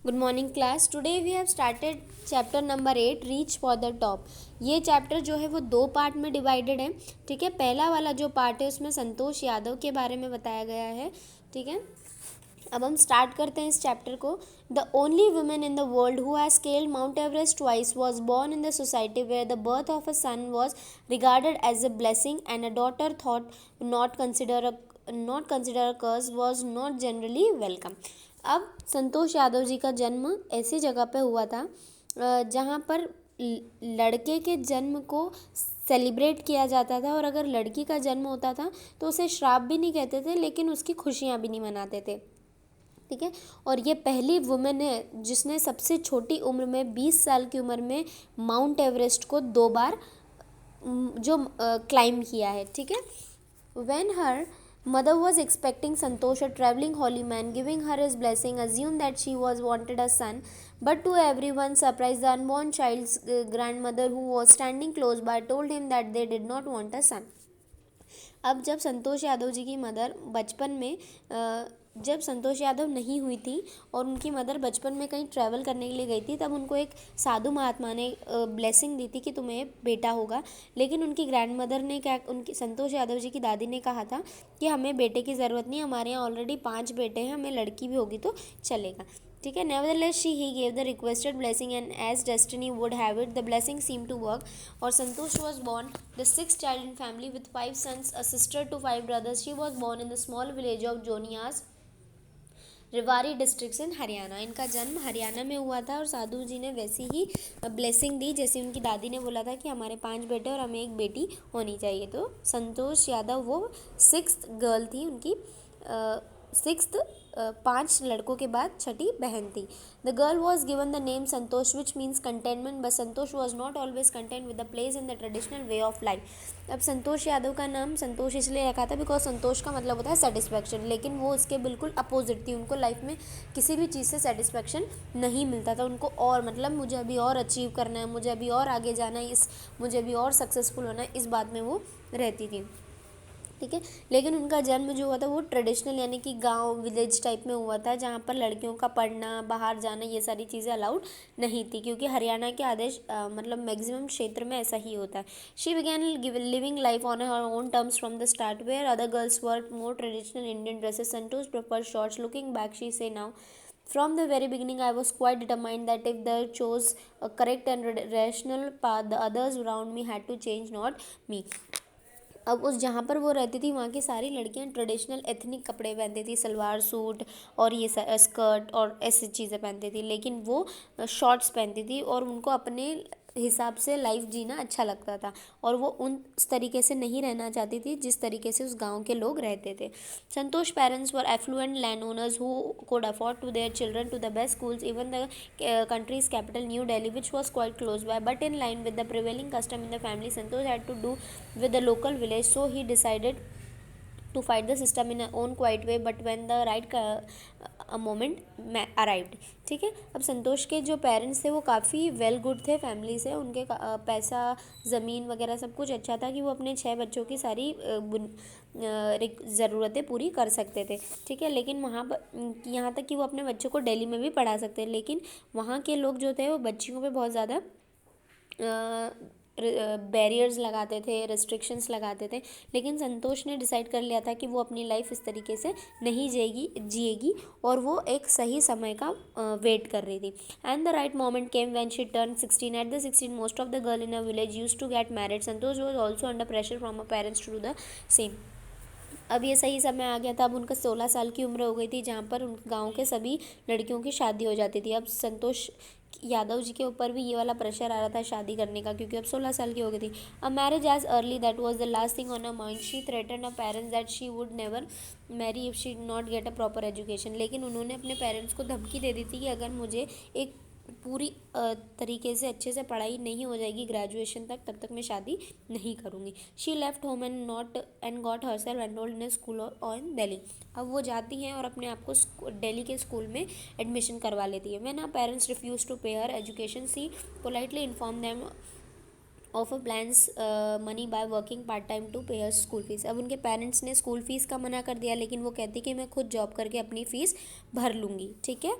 Good morning class. Today we have started chapter number 8 reach for the top. ये chapter जो है वो दो पार्ट में डिवाइडेड है। ठीक है, पहला वाला जो पार्ट है उसमें संतोष यादव के बारे में बताया गया है। ठीक है, अब हम स्टार्ट करते हैं इस चैप्टर को। The only women in the world who has scaled Mount Everest twice was born in the society where the birth of a son was regarded as a blessing and a daughter thought not consider a curse was not generally welcome. अब संतोष यादव जी का जन्म ऐसी जगह पे हुआ था जहाँ पर लड़के के जन्म को सेलिब्रेट किया जाता था, और अगर लड़की का जन्म होता था तो उसे श्राप भी नहीं कहते थे, लेकिन उसकी खुशियाँ भी नहीं मनाते थे। ठीक है, और ये पहली वुमेन है जिसने सबसे छोटी उम्र में 20 साल की उम्र में माउंट एवरेस्ट को 2 बार जो क्लाइम किया है। ठीक है, when her mother was expecting Santosh, a traveling holy man, giving her his blessing, assumed that she was wanted a son. But to everyone's surprise, the unborn child's grandmother, who was standing close by, told him that they did not want a son. अब जब संतोष यादव जी की mother बचपन में जब संतोष यादव नहीं हुई थी और उनकी मदर बचपन में कहीं ट्रैवल करने के लिए गई थी, तब उनको एक साधु महात्मा ने ब्लेसिंग दी थी कि तुम्हें बेटा होगा। लेकिन उनकी ग्रैंड मदर ने क्या, उनकी संतोष यादव जी की दादी ने कहा था कि हमें बेटे की ज़रूरत नहीं, हमारे यहाँ ऑलरेडी 5 बेटे हैं, हमें लड़की भी होगी तो चलेगा। ठीक है, nevertheless he gave the requested blessing, and as destiny would have it, the blessing seemed to work. और संतोष was born the sixth child in family with 5 sons, a sister to 5 brothers. She was born in the small village of Joniawas, Rewari district in Haryana. इनका जन्म हरियाणा में हुआ था और साधु जी ने वैसी ही blessing दी जैसे उनकी दादी ने बोला था कि हमारे 5 बेटे और हमें एक बेटी होनी चाहिए। तो संतोष यादव वो 6th गर्ल थी, उनकी 6th 5 लड़कों के बाद छठी बहन थी। The girl was given the name Santosh which means containment, but Santosh was not always content with the place in the traditional way of life. अब संतोष यादव का नाम संतोष इसलिए रखा था बिकॉज संतोष का मतलब होता है सेटिस्फैक्शन, लेकिन वो उसके बिल्कुल अपोजिट थी। उनको लाइफ में किसी भी चीज़ से सेटिस्फैक्शन नहीं मिलता था उनको, और मतलब मुझे अभी और अचीव करना है, मुझे अभी और आगे जाना है, मुझे अभी और सक्सेसफुल होना है, इस बात में वो रहती थी। ठीक है, लेकिन उनका जन्म जो हुआ था वो ट्रेडिशनल यानी कि गांव विलेज टाइप में हुआ था, जहाँ पर लड़कियों का पढ़ना, बाहर जाना, ये सारी चीज़ें अलाउड नहीं थी, क्योंकि हरियाणा के आदेश मतलब मैक्सिमम क्षेत्र में ऐसा ही होता है। She began living life on her own terms from the start, where other girls wore more traditional Indian dresses, Santosh prefer shorts. Looking back she says now, from the very beginning I was quite determined that if they chose a correct and rational path, the others around me had to change, not me. अब उस जहाँ पर वो रहती थी वहाँ की सारी लड़कियाँ ट्रेडिशनल एथनिक कपड़े पहनती थी, सलवार सूट और ये स्कर्ट और ऐसी चीज़ें पहनती थी, लेकिन वो शॉर्ट्स पहनती थी और उनको अपने हिसाब से लाइफ जीना अच्छा लगता था, और वो उस तरीके से नहीं रहना चाहती थी जिस तरीके से उस गांव के लोग रहते थे। Santosh parents were affluent land owners who could afford to their children to the best schools, even the country's capital New Delhi, which was quite close by. But in line with the prevailing custom in the family, Santosh had to do with the local village, so he decided to fight the system in a own quiet way, but when the right moment arrived. ठीक है, अब संतोष के जो parents थे वो काफ़ी well good थे family से, उनके पैसा ज़मीन वगैरह सब कुछ अच्छा था कि वो अपने 6 बच्चों की सारी ज़रूरतें पूरी कर सकते थे। ठीक है, लेकिन वहाँ पर यहाँ तक कि वो अपने बच्चों को दिल्ली में भी पढ़ा सकते, लेकिन वहाँ के लोग जो थे वो बच्चियों पे बहुत ज़्यादा बैरियर्स लगाते थे, रिस्ट्रिक्शंस लगाते थे। लेकिन संतोष ने डिसाइड कर लिया था कि वो अपनी लाइफ इस तरीके से नहीं जिएगी, और वो एक सही समय का वेट कर रही थी। And the right moment came when she turn 16। At the 16 most of the girl in a village used to get married. Santosh was also under pressure from her parents to do the same. अब ये सही समय आ गया था, अब उनका 16 साल की उम्र हो गई थी, जहाँ पर उन गाँव के सभी लड़कियों की शादी हो जाती थी। अब संतोष यादव जी के ऊपर भी ये वाला प्रेशर आ रहा था शादी करने का, क्योंकि अब 16 साल की हो गई थी। A marriage age early, that was the last thing on her mind. She threaten her parents that she would never marry if she not get a proper education. लेकिन उन्होंने अपने पेरेंट्स को धमकी दे दी थी कि अगर मुझे एक पूरी तरीके से अच्छे से पढ़ाई नहीं हो जाएगी ग्रेजुएशन तक, तब तक मैं शादी नहीं करूँगी। She left home and got herself enrolled in school और इन दिल्ली। अब वो जाती हैं और अपने आप को दिल्ली के स्कूल में एडमिशन करवा लेती है। When her parents refuse to pay her education, she politely inform them of a plans money by working part time to pay her school fees. अब उनके पेरेंट्स ने स्कूल फीस का मना कर दिया, लेकिन वो कहती कि मैं खुद जॉब करके अपनी फ़ीस भर लूँगी। ठीक है,